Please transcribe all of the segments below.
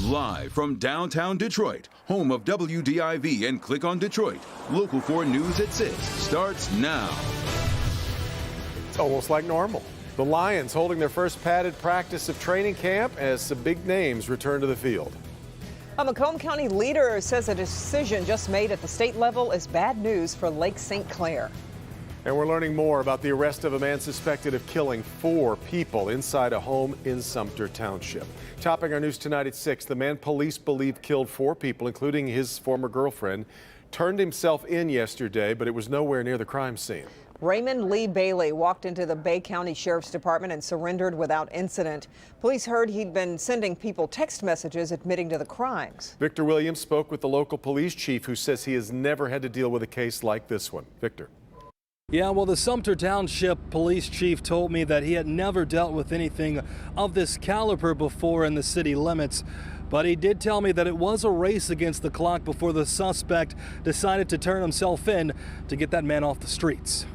Live from downtown Detroit, home of WDIV and Click on Detroit, Local 4 News at 6 starts now. It's almost like normal. The Lions holding their first padded practice of training camp as some big names return to the field. A Macomb County leader says a decision just made at the state level is bad news for Lake St. Clair. And we're learning more about the arrest of a man suspected of killing 4 people inside a home in Sumter Township. Topping our news tonight at 6, the man police believe killed 4 people, including his former girlfriend, turned himself in yesterday, but it was nowhere near the crime scene. Raymond Lee Bailey walked into the Bay County Sheriff's Department and surrendered without incident. Police heard he'd been sending people text messages admitting to the crimes. Victor Williams spoke with the local police chief, who says he has never had to deal with a case like this one. Victor. Yeah, well, the Sumter Township police chief told me that he had never dealt with anything of this caliber before in the city limits. But he did tell me that it was a race against the clock before the suspect decided to turn himself in to get that man off the streets.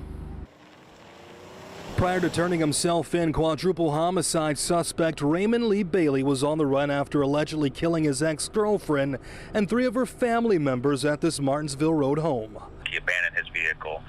Prior to turning himself in, quadruple homicide suspect Raymond Lee Bailey was on the run after allegedly killing his ex-girlfriend and 3 of her family members at this Martinsville Road home. He abandoned his vehicle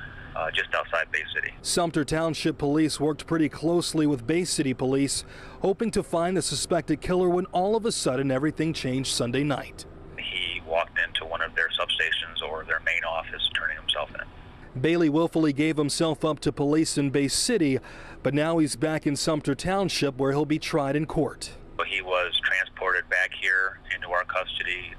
just outside Bay City. Sumter Township police worked pretty closely with Bay City police, hoping to find the suspected killer when all of a sudden everything changed Sunday night. He walked into one of their substations or their main office, turning himself in. Bailey willfully gave himself up to police in Bay City, but now he's back in Sumter Township where he'll be tried in court. He was transported back here into our custody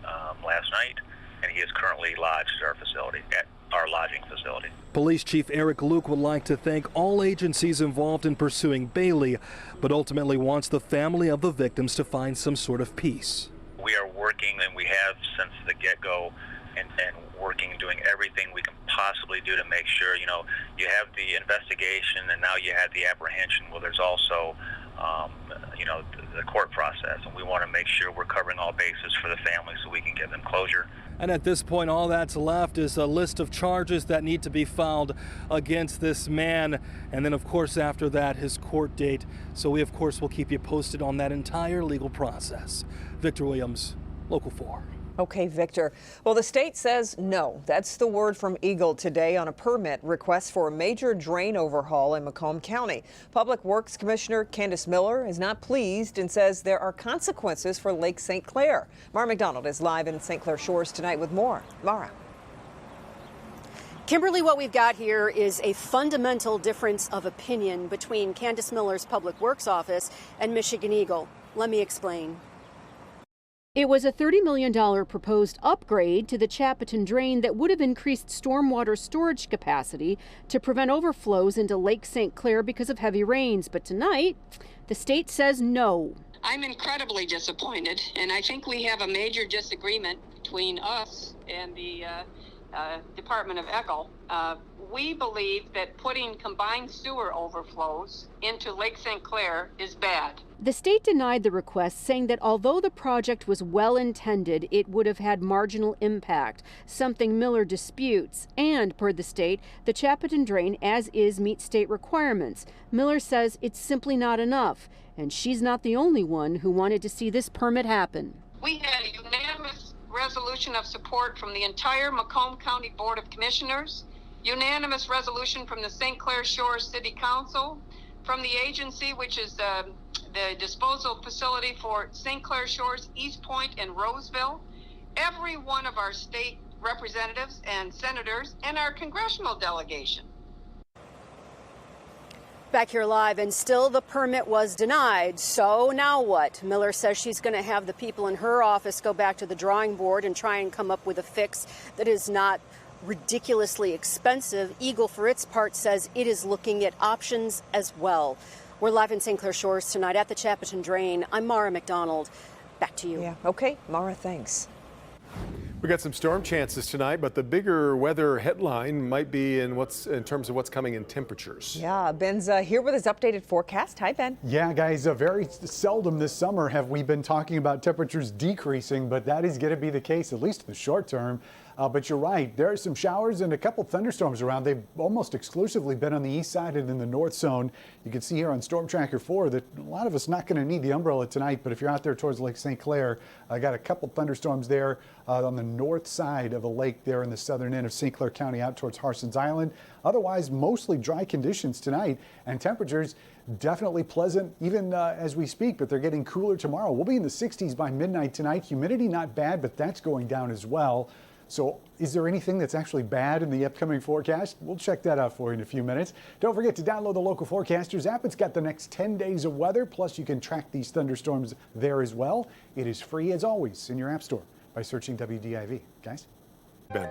last night, and he is currently lodged at our facility, at our lodging facility. Police Chief Eric Luke would like to thank all agencies involved in pursuing Bailey, but ultimately wants the family of the victims to find some sort of peace. We are working, and we have since the get-go, and working, doing everything we can possibly do to make sure, you have the investigation and now you have the apprehension. Well, there's also, the court process, and we want to make sure we're covering all bases for the family so we can give them closure. And at this point, all that's left is a list of charges that need to be filed against this man. And then, of course, after that, his court date. So we, of course, will keep you posted on that entire legal process. Victor Williams, Local 4. Okay, Victor. Well, the state says no. That's the word from Eagle today on a permit request for a major drain overhaul in Macomb County. Public Works Commissioner Candace Miller is not pleased and says there are consequences for Lake St. Clair. Mara McDonald is live in St. Clair Shores tonight with more. Mara. Kimberly, what we've got here is a fundamental difference of opinion between Candace Miller's Public Works Office and Michigan Eagle. Let me explain. It was a $30 million proposed upgrade to the Chapiton drain that would have increased stormwater storage capacity to prevent overflows into Lake St. Clair because of heavy rains. But tonight, the state says no. I'm incredibly disappointed, and I think we have a major disagreement between us and the Department of Echo. We believe that putting combined sewer overflows into Lake St. Clair is bad. The state denied the request, saying that although the project was well intended, it would have had marginal impact, something Miller disputes. And, per the state, the Chapiton drain, as is, meets state requirements. Miller says it's simply not enough, and she's not the only one who wanted to see this permit happen. We had a unanimous resolution of support from the entire Macomb County Board of Commissioners, unanimous resolution from the St. Clair Shores City Council, from the agency, which is the disposal facility for St. Clair Shores, East Point, and Roseville, every one of our state representatives and senators, and our congressional delegation. Back here live, and still the permit was denied. So now what? Miller says she's going to have the people in her office go back to the drawing board and try and come up with a fix that is not ridiculously expensive. Eagle, for its part, says it is looking at options as well. We're live in St. Clair Shores tonight at the Chapiton Drain. I'm Mara McDonald. Back to you. Yeah, okay, Mara, thanks. We got some storm chances tonight, but the bigger weather headline might be in terms of what's coming in temperatures. Yeah, Ben's here with his updated forecast. Hi, Ben. Yeah, guys, very seldom this summer have we been talking about temperatures decreasing, but that is going to be the case, at least in the short term. But you're right, there are some showers and a couple thunderstorms around. They've almost exclusively been on the east side and in the north zone. You can see here on Storm Tracker 4 that a lot of us not going to need the umbrella tonight, but if you're out there towards Lake St. Clair, I got a couple thunderstorms there on the north side of a lake there in the southern end of St. Clair County out towards Harson's Island. Otherwise, mostly dry conditions tonight, and temperatures definitely pleasant even as we speak, but they're getting cooler tomorrow. We'll be in the 60s by midnight tonight. Humidity not bad, but that's going down as well. So is there anything that's actually bad in the upcoming forecast? We'll check that out for you in a few minutes. Don't forget to download the Local Forecasters app. It's got the next 10 days of weather, plus you can track these thunderstorms there as well. It is free as always in your app store by searching WDIV. Guys? Ben.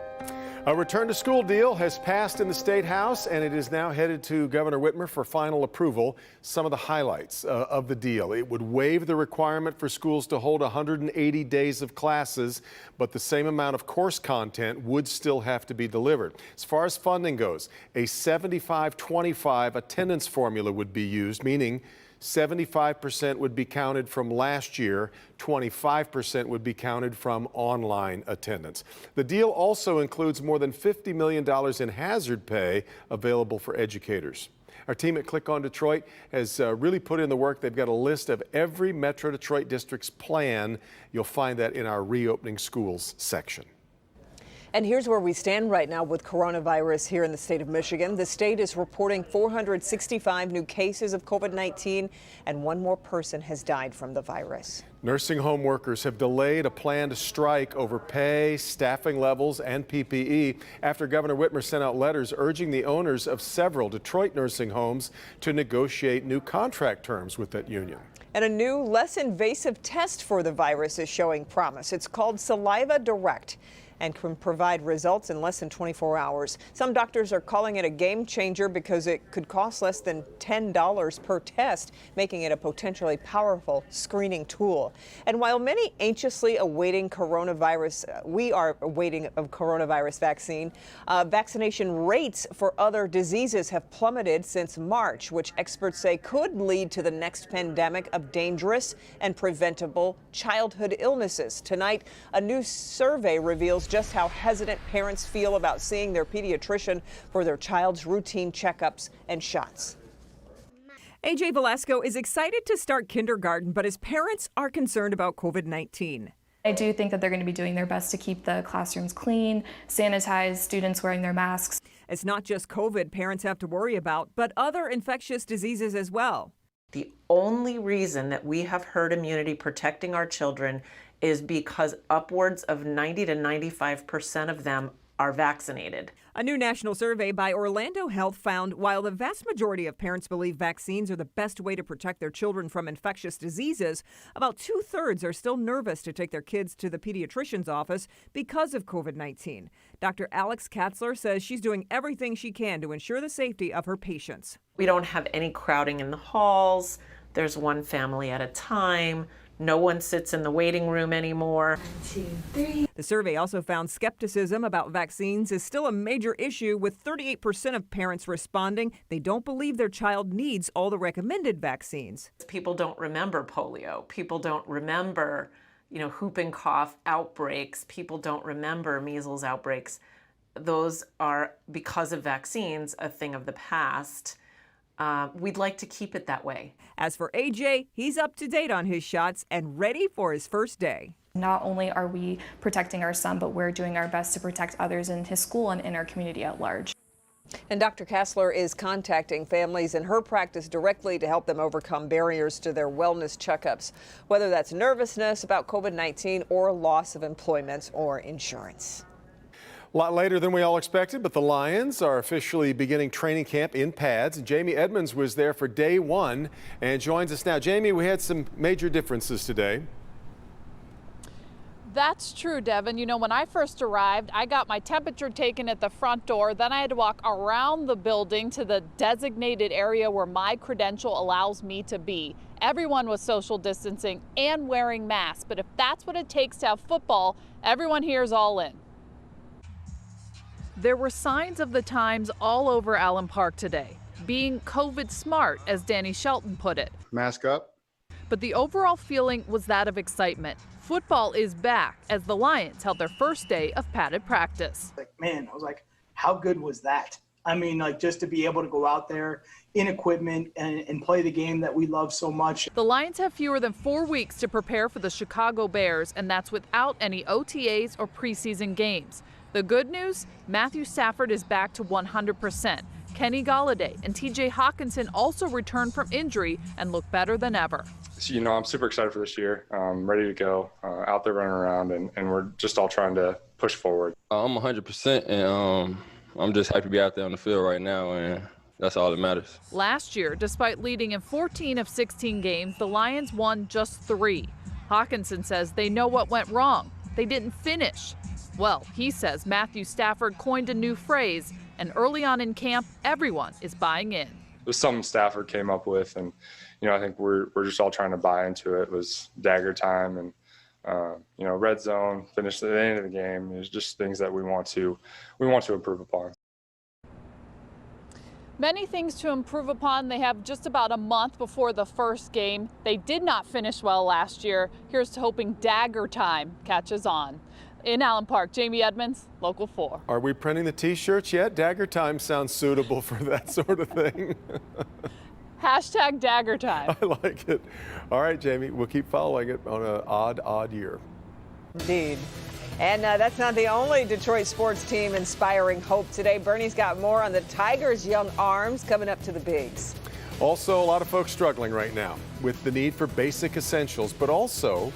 A return to school deal has passed in the State House, and it is now headed to Governor Whitmer for final approval. Some of the highlights of the deal: it would waive the requirement for schools to hold 180 days of classes, but the same amount of course content would still have to be delivered. As far as funding goes, a 75-25 attendance formula would be used, meaning 75% would be counted from last year, 25% would be counted from online attendance. The deal also includes more than $50 million in hazard pay available for educators. Our team at Click on Detroit has really put in the work. They've got a list of every Metro Detroit district's plan. You'll find that in our Reopening Schools section. And here's where we stand right now with coronavirus here in the state of Michigan. The state is reporting 465 new cases of COVID-19, and one more person has died from the virus. Nursing home workers have delayed a planned strike over pay, staffing levels, and PPE after Governor Whitmer sent out letters urging the owners of several Detroit nursing homes to negotiate new contract terms with that union. And a new, less invasive test for the virus is showing promise. It's called Saliva Direct and can provide results in less than 24 hours. Some doctors are calling it a game changer because it could cost less than $10 per test, making it a potentially powerful screening tool. And while many anxiously awaiting we are awaiting a coronavirus vaccine, vaccination rates for other diseases have plummeted since March, which experts say could lead to the next pandemic of dangerous and preventable childhood illnesses. Tonight, a new survey reveals just how hesitant parents feel about seeing their pediatrician for their child's routine checkups and shots. AJ Velasco is excited to start kindergarten, but his parents are concerned about COVID-19. I do think that they're going to be doing their best to keep the classrooms clean, sanitize, students wearing their masks. It's not just COVID parents have to worry about, but other infectious diseases as well. The only reason that we have herd immunity protecting our children is because upwards of 90 to 95% of them are vaccinated. A new national survey by Orlando Health found while the vast majority of parents believe vaccines are the best way to protect their children from infectious diseases, about 2/3 are still nervous to take their kids to the pediatrician's office because of COVID-19. Dr. Alex Katzler says she's doing everything she can to ensure the safety of her patients. We don't have any crowding in the halls. There's one family at a time. No one sits in the waiting room anymore. 1, 2, 3. The survey also found skepticism about vaccines is still a major issue, with 38% of parents responding they don't believe their child needs all the recommended vaccines. People don't remember polio. People don't remember, whooping cough outbreaks. People don't remember measles outbreaks. Those are, because of vaccines, a thing of the past. We'd like to keep it that way. As for AJ, he's up to date on his shots and ready for his first day. Not only are we protecting our son, but we're doing our best to protect others in his school and in our community at large. And Dr. Katzler is contacting families in her practice directly to help them overcome barriers to their wellness checkups, whether that's nervousness about COVID-19 or loss of employment or insurance. A lot later than we all expected, but the Lions are officially beginning training camp in pads. Jamie Edmonds was there for day one and joins us now. Jamie, we had some major differences today. That's true, Devin. When I first arrived, I got my temperature taken at the front door. Then I had to walk around the building to the designated area where my credential allows me to be. Everyone was social distancing and wearing masks. But if that's what it takes to have football, everyone here is all in. There were signs of the times all over Allen Park today, being COVID smart, as Danny Shelton put it. Mask up. but the overall feeling was that of excitement. Football is back as the Lions held their first day of padded practice. Like, man, I was like, how good was that? I mean, like, just to be able to go out there in equipment and play the game that we love so much. The Lions have fewer than 4 weeks to prepare for the Chicago Bears, and that's without any OTAs or preseason games. The good news, Matthew Stafford is back to 100%. Kenny Golladay and TJ Hawkinson also returned from injury and look better than ever. So, I'm super excited for this year. I'm ready to go out there running around, and we're just all trying to push forward. I'm 100%, and I'm just happy to be out there on the field right now, and that's all that matters. Last year, despite leading in 14 of 16 games, the Lions won just 3. Hawkinson says they know what went wrong. They didn't finish. Well, he says Matthew Stafford coined a new phrase, and early on in camp, everyone is buying in. It was something Stafford came up with, and I think we're just all trying to buy into it. It was dagger time and red zone, finish at the end of the game. It's just things that we want to improve upon. Many things to improve upon. They have just about a month before the first game. They did not finish well last year. Here's to hoping dagger time catches on. In Allen Park, Jamie Edmonds, Local 4. Are we printing the T-shirts yet? Dagger time sounds suitable for that sort of thing. Hashtag dagger time. I like it. All right, Jamie, we'll keep following it on an odd year. Indeed. And that's not the only Detroit sports team inspiring hope today. Bernie's got more on the Tigers' young arms coming up to the bigs. Also, a lot of folks struggling right now with the need for basic essentials, but also